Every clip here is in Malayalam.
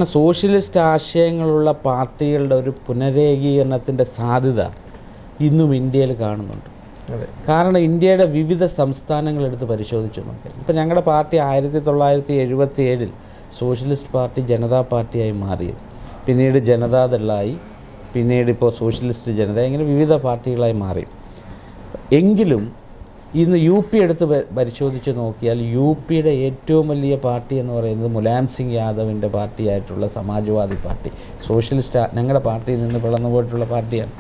സോഷ്യലിസ്റ്റ് ആശയങ്ങളുള്ള പാർട്ടികളുടെ ഒരു പുനരേകീകരണത്തിൻ്റെ സാധ്യത ഇന്നും ഇന്ത്യയിൽ കാണുന്നുണ്ട്. കാരണം ഇന്ത്യയുടെ വിവിധ സംസ്ഥാനങ്ങളെടുത്ത് പരിശോധിച്ചു നോക്കിയാൽ ഇപ്പോൾ ഞങ്ങളുടെ പാർട്ടി 1977 സോഷ്യലിസ്റ്റ് പാർട്ടി ജനതാ പാർട്ടിയായി മാറിയത്, പിന്നീട് ജനതാദളായി, പിന്നീട് ഇപ്പോൾ സോഷ്യലിസ്റ്റ് ജനത, ഇങ്ങനെ വിവിധ പാർട്ടികളായി മാറി. എങ്കിലും ഇന്ന് യു പി എടുത്ത് പരിശോധിച്ച് നോക്കിയാൽ യു പിയുടെ ഏറ്റവും വലിയ പാർട്ടി എന്ന് പറയുന്നത് മുലായം സിംഗ് യാദവിൻ്റെ പാർട്ടിയായിട്ടുള്ള സമാജ്വാദി പാർട്ടി, സോഷ്യലിസ്റ്റ് ഞങ്ങളുടെ പാർട്ടിയിൽ നിന്ന് പിളർന്നു പോയിട്ടുള്ള പാർട്ടിയാണ്.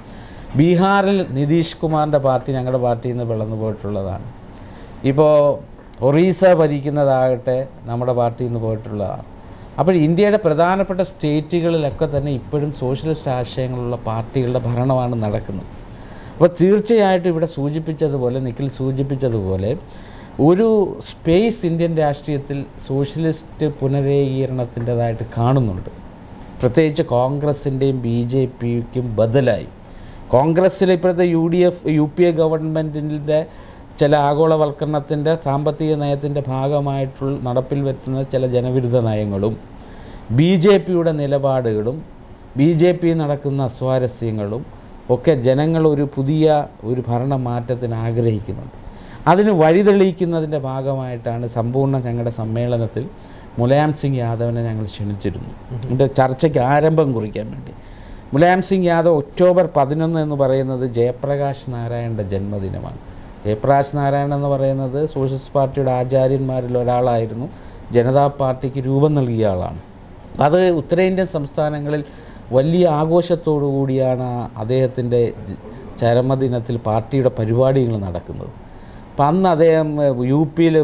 ബീഹാറിൽ നിതീഷ് കുമാറിൻ്റെ പാർട്ടി ഞങ്ങളുടെ പാർട്ടിയിൽ നിന്ന് പിളർന്നു പോയിട്ടുള്ളതാണ്. ഇപ്പോൾ ഒറീസ ഭരിക്കുന്നതാകട്ടെ നമ്മുടെ പാർട്ടിയിൽ നിന്ന് പോയിട്ടുള്ളതാണ്. അപ്പോൾ ഇന്ത്യയുടെ പ്രധാനപ്പെട്ട സ്റ്റേറ്റുകളിലൊക്കെ തന്നെ ഇപ്പോഴും സോഷ്യലിസ്റ്റ് ആശയങ്ങളുള്ള പാർട്ടികളുടെ ഭരണമാണ് നടക്കുന്നത്. അപ്പോൾ തീർച്ചയായിട്ടും ഇവിടെ സൂചിപ്പിച്ചതുപോലെ, നിഖിൽ സൂചിപ്പിച്ചതുപോലെ, ഒരു സ്പേസ് ഇന്ത്യൻ രാഷ്ട്രീയത്തിൽ സോഷ്യലിസ്റ്റ് പുനരേകീകരണത്തിൻ്റെതായിട്ട് കാണുന്നുണ്ട്. പ്രത്യേകിച്ച് കോൺഗ്രസിൻ്റെയും ബി ജെ പിക്കും ബദലായി കോൺഗ്രസ്സിൽ ഇപ്പോഴത്തെ യു പി എ ഗവൺമെൻറ്റിൻ്റെ ചില ആഗോളവൽക്കരണത്തിൻ്റെ സാമ്പത്തിക നയത്തിൻ്റെ ഭാഗമായിട്ടുള്ള നടപ്പിൽ വരുത്തുന്ന ചില ജനവിരുദ്ധ നയങ്ങളും ബി ജെ പിയുടെ നിലപാടുകളും ബി ജെ പി നടക്കുന്ന അസ്വാരസ്യങ്ങളും ഒക്കെ ജനങ്ങൾ ഒരു പുതിയ ഭരണമാറ്റത്തിന് ആഗ്രഹിക്കുന്നുണ്ട്. അതിന് വഴിതെളിയിക്കുന്നതിൻ്റെ ഭാഗമായിട്ടാണ് സമ്പൂർണ്ണ ഞങ്ങളുടെ സമ്മേളനത്തിൽ മുലായം സിംഗ് യാദവിനെ ഞങ്ങൾ ക്ഷണിച്ചിരുന്നു. ഇതിൻ്റെ ചർച്ചയ്ക്ക് ആരംഭം കുറിക്കാൻ വേണ്ടി. മുലായം സിംഗ് യാദവ് ഒക്ടോബർ 11 എന്ന് പറയുന്നത് ജയപ്രകാശ് നാരായണൻ്റെ ജന്മദിനമാണ്. ജയപ്രകാശ് നാരായണൻ എന്ന് പറയുന്നത് സോഷ്യലിസ്റ്റ് പാർട്ടിയുടെ ആചാര്യന്മാരിൽ ഒരാളായിരുന്നു. ജനതാ പാർട്ടിക്ക് രൂപം നൽകിയ ആളാണ്. അത് ഉത്തരേന്ത്യൻ സംസ്ഥാനങ്ങളിൽ വലിയ ആഘോഷത്തോടു കൂടിയാണ് അദ്ദേഹത്തിൻ്റെ ചരമദിനത്തിൽ പാർട്ടിയുടെ പരിപാടികൾ നടക്കുന്നത്. അപ്പം അന്ന് അദ്ദേഹം യു പിയിൽ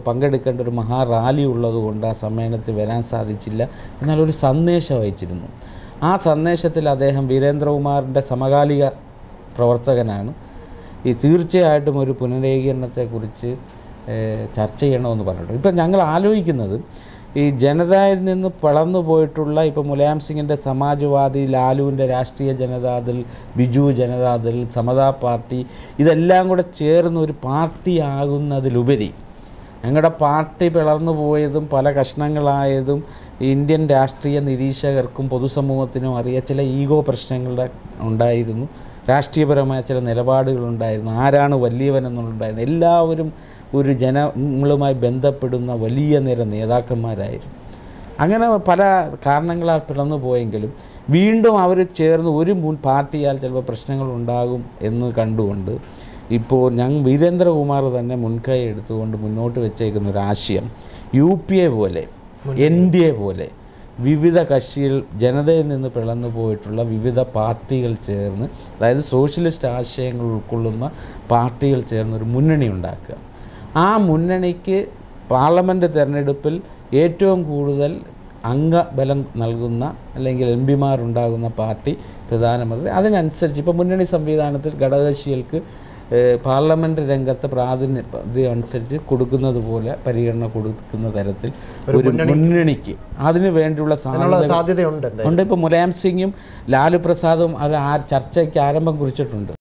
പങ്കെടുക്കേണ്ട ഒരു മഹാറാലി ഉള്ളതുകൊണ്ട് ആ സമ്മേളനത്തിൽ വരാൻ സാധിച്ചില്ല. എന്നാൽ ഒരു സന്ദേശം അയച്ചിരുന്നു. ആ സന്ദേശത്തിൽ അദ്ദേഹം വീരേന്ദ്രകുമാറിൻ്റെ സമകാലിക പ്രവർത്തകനാണ്. തീർച്ചയായിട്ടും ഒരു പുനരേകീകരണത്തെക്കുറിച്ച് ചർച്ച ചെയ്യണമെന്ന് പറഞ്ഞിട്ടുണ്ട്. ഇപ്പം ഞങ്ങൾ ആലോചിക്കുന്നത് ഈ ജനതയിൽ നിന്ന് പിളർന്നു പോയിട്ടുള്ള ഇപ്പോൾ മുലായം സിംഗിൻ്റെ സമാജ്വാദി, ലാലുവിൻ്റെ രാഷ്ട്രീയ ജനതാദൾ, ബിജു ജനതാദൾ, സമതാ പാർട്ടി, ഇതെല്ലാം കൂടെ ചേർന്ന് ഒരു പാർട്ടി ആകുന്നതിലുപരി ഞങ്ങളുടെ പാർട്ടി പിളർന്നു പോയതും പല കഷ്ണങ്ങളായതും ഇന്ത്യൻ രാഷ്ട്രീയ നിരീക്ഷകർക്കും പൊതുസമൂഹത്തിനും അറിയാം. ചില ഈഗോ പ്രശ്നങ്ങളുടെ ഉണ്ടായിരുന്നു, രാഷ്ട്രീയപരമായ ചില നിലപാടുകളുണ്ടായിരുന്നു, ആരാണ് വലിയവനെന്നുണ്ടായിരുന്നു. എല്ലാവരും ഒരു ജനങ്ങളുമായി ബന്ധപ്പെടുന്ന വലിയ നിര നേതാക്കന്മാരായിരുന്നു. അങ്ങനെ പല കാരണങ്ങളാൽ പിളർന്നു പോയെങ്കിലും വീണ്ടും അവർ ചേർന്ന് ഒരു പാർട്ടിയാൽ ചിലപ്പോൾ പ്രശ്നങ്ങളുണ്ടാകും എന്ന് കണ്ടുകൊണ്ട് ഇപ്പോൾ വീരേന്ദ്രകുമാർ തന്നെ മുൻകൈ എടുത്തുകൊണ്ട് മുന്നോട്ട് വെച്ചേക്കുന്ന ഒരു ആശയം യു പി എ പോലെ, എൻ ഡി എ പോലെ വിവിധ കക്ഷികൾ, ജനതയിൽ നിന്ന് പിളർന്നു പോയിട്ടുള്ള വിവിധ പാർട്ടികൾ ചേർന്ന്, അതായത് സോഷ്യലിസ്റ്റ് ആശയങ്ങൾ ഉൾക്കൊള്ളുന്ന പാർട്ടികൾ ചേർന്നൊരു മുന്നണി ഉണ്ടാക്കുക. ആ മുന്നണിക്ക് പാർലമെൻറ്റ് തിരഞ്ഞെടുപ്പിൽ ഏറ്റവും കൂടുതൽ അംഗബലം നൽകുന്ന അല്ലെങ്കിൽ എം പിമാരുണ്ടാകുന്ന പാർട്ടി പ്രധാനമന്ത്രി. അതിനനുസരിച്ച് ഇപ്പോൾ മുന്നണി സംവിധാനത്തിൽ ഘടകകക്ഷികൾക്ക് പാർലമെൻറ്റ് രംഗത്ത് പ്രാതിനിധ്യം അനുസരിച്ച് കൊടുക്കുന്നത് പോലെ പരിഗണന കൊടുക്കുന്ന തരത്തിൽ ഒരു മുന്നണിക്ക് അതിന് വേണ്ടിയുള്ള സാധ്യതയുണ്ട്. ഇപ്പോൾ മുലായം സിംഗും ലാലു പ്രസാദും അത് ആ ചർച്ചയ്ക്ക് ആരംഭം കുറിച്ചിട്ടുണ്ട്.